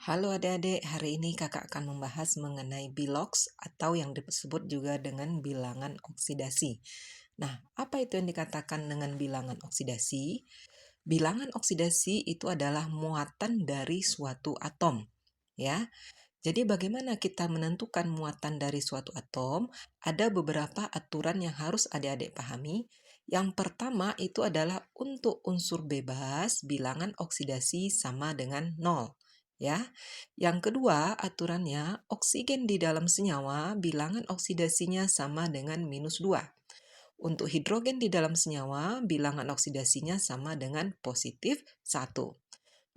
Halo adik-adik, hari ini kakak akan membahas mengenai bilox atau yang disebut juga dengan bilangan oksidasi. Nah, apa itu yang dikatakan dengan bilangan oksidasi? Bilangan oksidasi itu adalah muatan dari suatu atom, ya. Jadi bagaimana kita menentukan muatan dari suatu atom? Ada beberapa aturan yang harus adik-adik pahami. Yang pertama itu adalah untuk unsur bebas, bilangan oksidasi sama dengan 0. Ya. Yang kedua, aturannya oksigen di dalam senyawa, bilangan oksidasinya sama dengan -2. Untuk hidrogen di dalam senyawa, bilangan oksidasinya sama dengan +1.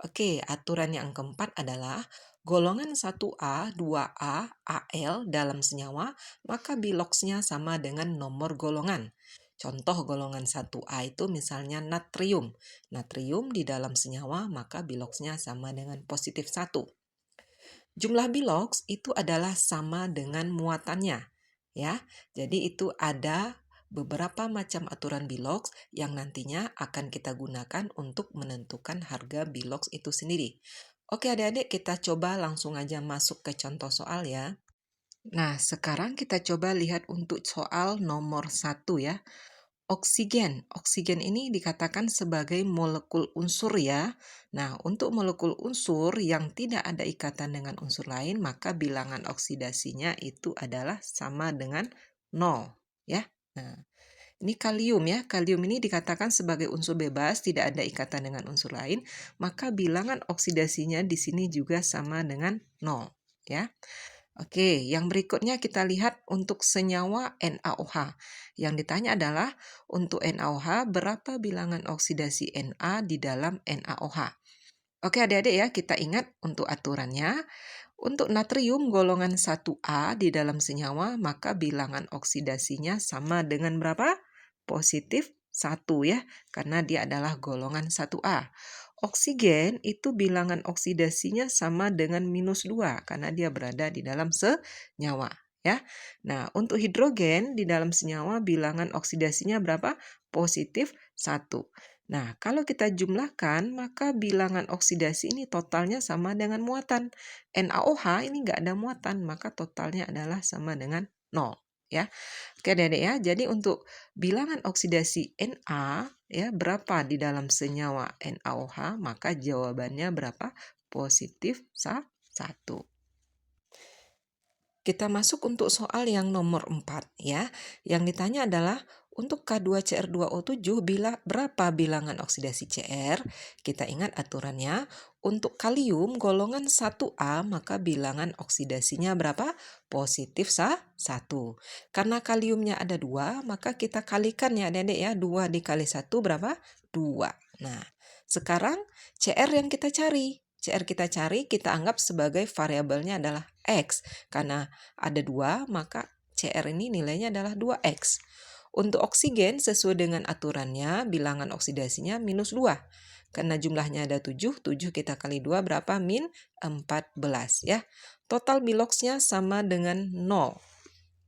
Oke, aturan yang keempat adalah golongan 1A, 2A, Al dalam senyawa, maka biloxnya sama dengan nomor golongan. Contoh golongan 1A itu misalnya natrium. Natrium di dalam senyawa, maka biloxnya sama dengan +1. Jumlah bilox itu adalah sama dengan muatannya, ya. Jadi itu ada beberapa macam aturan bilox yang nantinya akan kita gunakan untuk menentukan harga bilox itu sendiri. Oke adik-adik, kita coba langsung aja masuk ke contoh soal ya. Nah, sekarang kita coba lihat untuk soal nomor 1 ya. Oksigen. Oksigen ini dikatakan sebagai molekul unsur ya. Nah, untuk molekul unsur yang tidak ada ikatan dengan unsur lain, maka bilangan oksidasinya itu adalah sama dengan 0 ya. Nah, ini kalium ya. Kalium ini dikatakan sebagai unsur bebas, tidak ada ikatan dengan unsur lain, maka bilangan oksidasinya di sini juga sama dengan 0 ya. Oke, yang berikutnya kita lihat untuk senyawa NaOH. Yang ditanya adalah untuk NaOH berapa bilangan oksidasi Na di dalam NaOH. Oke adik-adik ya, kita ingat untuk aturannya. Untuk natrium golongan 1A di dalam senyawa, maka bilangan oksidasinya sama dengan berapa? +1 ya, karena dia adalah golongan 1A. Oksigen itu bilangan oksidasinya sama dengan -2 karena dia berada di dalam senyawa ya. Nah, untuk hidrogen di dalam senyawa bilangan oksidasinya berapa? +1. Nah, kalau kita jumlahkan maka bilangan oksidasi ini totalnya sama dengan muatan. NaOH ini nggak ada muatan, maka totalnya adalah sama dengan 0 ya. Oke adik-adik ya, jadi untuk bilangan oksidasi Na ya berapa di dalam senyawa NaOH, maka jawabannya berapa? +1. Kita masuk untuk soal yang nomor 4 ya. Yang ditanya adalah untuk K2Cr2O7 berapa bilangan oksidasi Cr? Kita ingat aturannya. Untuk kalium golongan 1A maka bilangan oksidasinya berapa? +1. Karena kaliumnya ada 2, maka kita kalikan ya adik-adik ya. 2 dikali 1 berapa? 2. Nah, sekarang Cr yang kita cari. Cr kita anggap sebagai variabelnya adalah X. Karena ada 2, maka Cr ini nilainya adalah 2X. Untuk oksigen, sesuai dengan aturannya, bilangan oksidasinya -2. Karena jumlahnya ada 7, 7 kita kali 2 berapa? -14 ya. Total biloxnya sama dengan 0.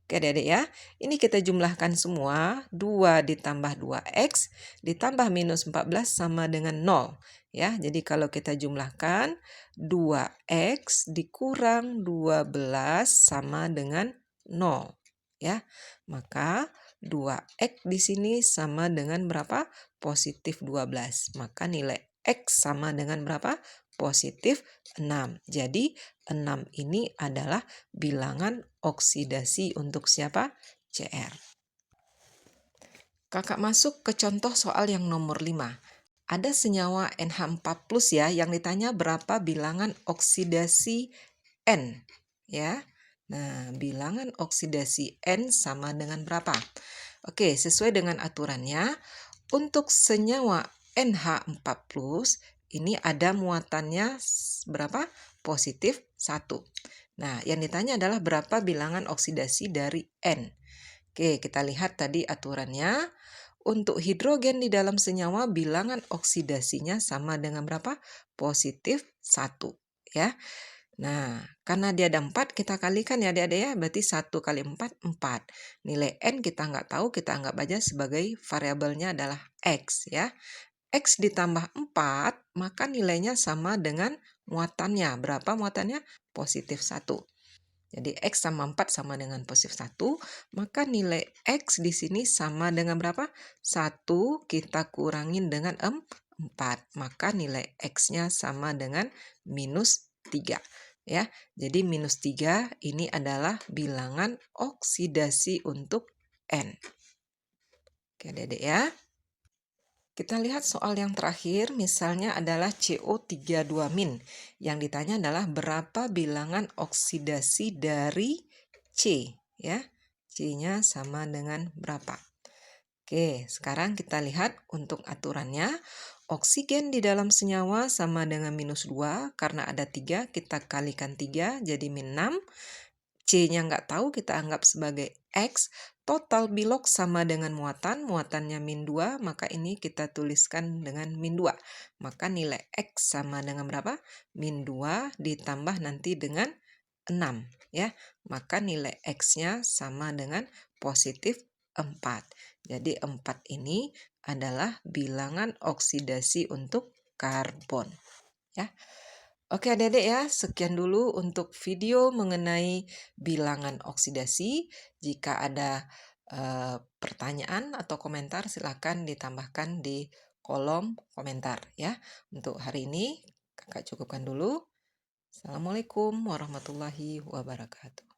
Oke adik-adik ya, ini kita jumlahkan semua, 2 ditambah 2X ditambah -14 sama dengan 0. Ya, jadi kalau kita jumlahkan 2X dikurang 12 sama dengan 0. Ya, maka 2X di sini sama dengan berapa? +12. Maka nilai X sama dengan berapa? +6. Jadi 6 ini adalah bilangan oksidasi untuk siapa? Cr. Kakak masuk ke contoh soal yang nomor 5. Ada senyawa NH4+ ya, yang ditanya berapa bilangan oksidasi N ya. Nah, bilangan oksidasi N sama dengan berapa? Oke, sesuai dengan aturannya, untuk senyawa NH4+ ini ada muatannya berapa? +1. Nah, yang ditanya adalah berapa bilangan oksidasi dari N. Oke, kita lihat tadi aturannya. Untuk hidrogen di dalam senyawa bilangan oksidasinya sama dengan berapa? +1 ya. Nah, karena dia ada 4, kita kalikan ya adik-adik ya. Berarti 1 kali 4, 4. Nilai N kita nggak tahu, kita anggap aja sebagai variabelnya adalah X ya. X ditambah 4, maka nilainya sama dengan muatannya. Berapa muatannya? Positif 1. Jadi X sama 4 sama dengan positif 1, maka nilai X di sini sama dengan berapa? 1 kita kurangin dengan 4, maka nilai X-nya sama dengan minus 3. Ya, jadi minus 3 ini adalah bilangan oksidasi untuk N. Oke, Dedek ya. Kita lihat soal yang terakhir, misalnya adalah CO32-. Yang ditanya adalah berapa bilangan oksidasi dari C, ya. C-nya sama dengan berapa? Oke, sekarang kita lihat untuk aturannya. Oksigen di dalam senyawa sama dengan minus 2, karena ada 3, kita kalikan 3, jadi min 6. C-nya nggak tahu, kita anggap sebagai X. Total bilok sama dengan muatan, muatannya min 2, maka ini kita tuliskan dengan min 2. Maka nilai X sama dengan berapa? Min 2 ditambah nanti dengan 6. Ya, maka nilai X-nya sama dengan positif 4. Jadi 4 ini adalah bilangan oksidasi untuk karbon. Ya. Oke adik-adik ya, sekian dulu untuk video mengenai bilangan oksidasi. Jika ada pertanyaan atau komentar silakan ditambahkan di kolom komentar ya. Untuk hari ini kakak cukupkan dulu. Assalamualaikum warahmatullahi wabarakatuh.